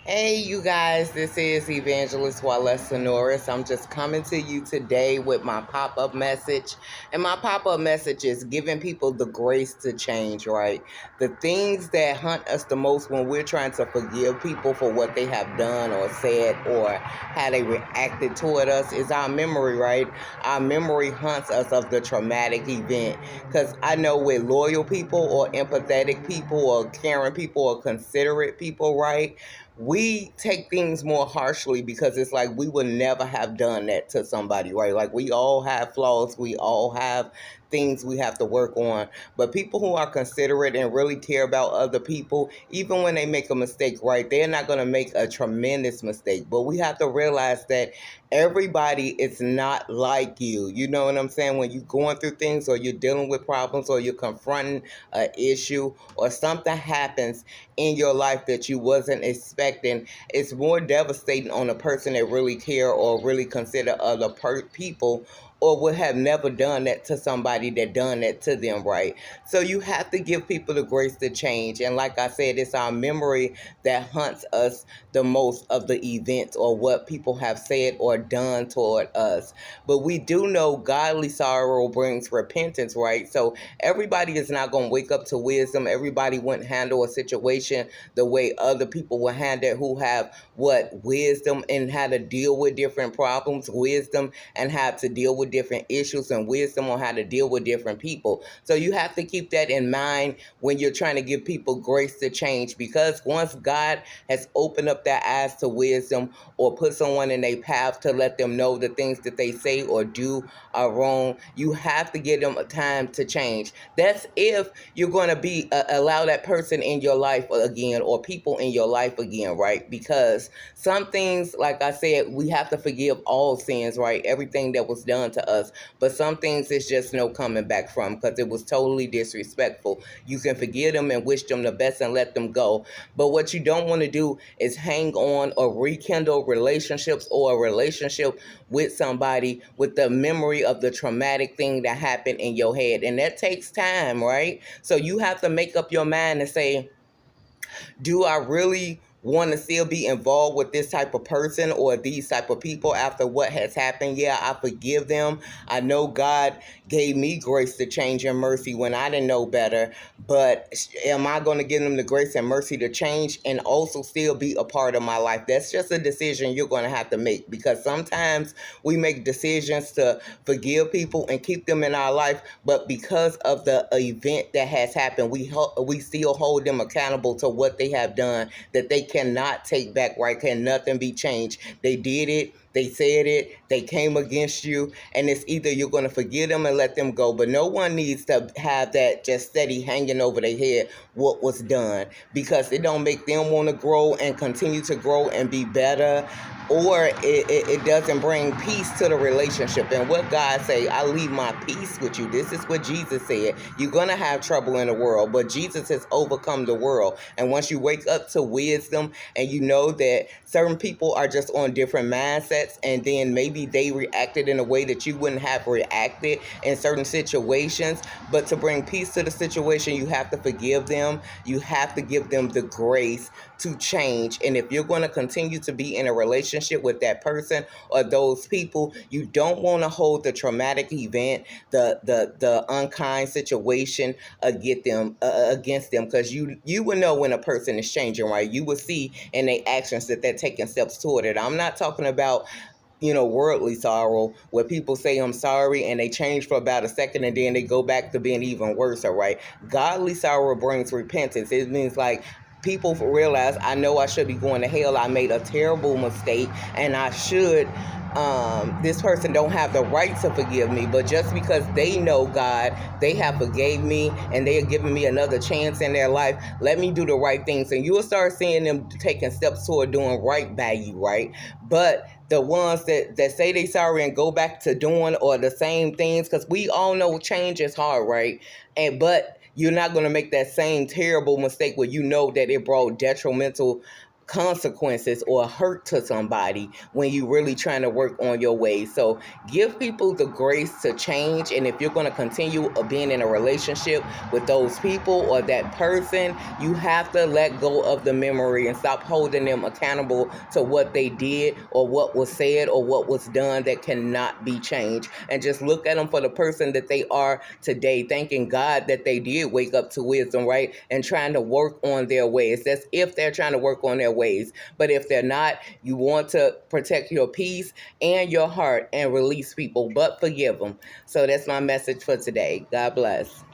Hey, you guys, this is Evangelist Wallace Sonoris. I'm just coming to you today with my pop up message. And my pop up message is giving people the grace to change, right? The things that hunt us the most when we're trying to forgive people for what they have done or said or how they reacted toward us is our memory, right? Our memory hunts us of the traumatic event. Because I know with loyal people or empathetic people or caring people or considerate people, right? We take things more harshly because it's like we would never have done that to somebody, right? Like we all have flaws, we all have things we have to work on. But people who are considerate and really care about other people, even when they make a mistake, right, they're not going to make a tremendous mistake. But we have to realize that everybody is not like you. You know what I'm saying? When you're going through things or you're dealing with problems or you're confronting an issue or something happens in your life that you wasn't expecting, it's more devastating on a person that really care or really consider other people or would have never done that to somebody that done that to them, right? So you have to give people the grace to change. And like I said, it's our memory that hunts us the most of the events or what people have said or done toward us. But we do know godly sorrow brings repentance, right? So everybody is not going to wake up to wisdom. Everybody wouldn't handle a situation the way other people will handle it who have what wisdom and how to deal with different problems, wisdom and how to deal with different issues, and wisdom on how to deal with different people. So you have to keep that in mind when you're trying to give people grace to change, because once God has opened up their eyes to wisdom or put someone in their path to let them know the things that they say or do are wrong, you have to give them a time to change. That's if you're going to be allow that person in your life again or people in your life again, right? Because some things, like I said, we have to forgive all sins, right? Everything that was done to us. But some things is just no coming back from because it was totally disrespectful. You can forgive them and wish them the best and let them go. But what you don't want to do is hang on or rekindle relationships or a relationship with somebody with the memory of the traumatic thing that happened in your head. And that takes time, right? So you have to make up your mind and say, do I really want to still be involved with this type of person or these type of people after what has happened? Yeah, I forgive them. I know God gave me grace to change and mercy when I didn't know better, but am I going to give them the grace and mercy to change and also still be a part of my life? That's just a decision you're going to have to make, because sometimes we make decisions to forgive people and keep them in our life, but because of the event that has happened, we still hold them accountable to what they have done that they cannot take back, right? Can nothing be changed? They did it. They said it. They came against you. And it's either you're going to forgive them and let them go. But no one needs to have that just steady hanging over their head what was done, because it don't make them want to grow and continue to grow and be better, or it doesn't bring peace to the relationship. And what God say, I leave my peace with you. This is what Jesus said. You're going to have trouble in the world, but Jesus has overcome the world. And once you wake up to wisdom and you know that certain people are just on different mindsets, and then maybe they reacted in a way that you wouldn't have reacted in certain situations, but to bring peace to the situation, you have to forgive them. You have to give them the grace to change. And if you're going to continue to be in a relationship with that person or those people, you don't want to hold the traumatic event, the unkind situation against them, because you will know when a person is changing, right? You will see in their actions that they're taking steps toward it. I'm not talking about worldly sorrow where people say I'm sorry and they change for about a second and then they go back to being even worse, all right? Godly sorrow brings repentance. It means like people realize, I know I should be going to hell. I made a terrible mistake and I should this person don't have the right to forgive me, but just because they know God, they have forgave me and they are giving me another chance in their life, let me do the right things. And you will start seeing them taking steps toward doing right by you, right? But the ones that say they sorry and go back to doing or the same things, because we all know change is hard, right? But you're not going to make that same terrible mistake where you know that it brought detrimental consequences or hurt to somebody when you really trying to work on your ways. So give people the grace to change. And if you're going to continue being in a relationship with those people or that person, you have to let go of the memory and stop holding them accountable to what they did or what was said or what was done that cannot be changed, and just look at them for the person that they are today, thanking God that they did wake up to wisdom, right? And trying to work on their ways. That's if they're trying to work on their ways. But if they're not, you want to protect your peace and your heart and release people, but forgive them. So that's my message for today. God bless.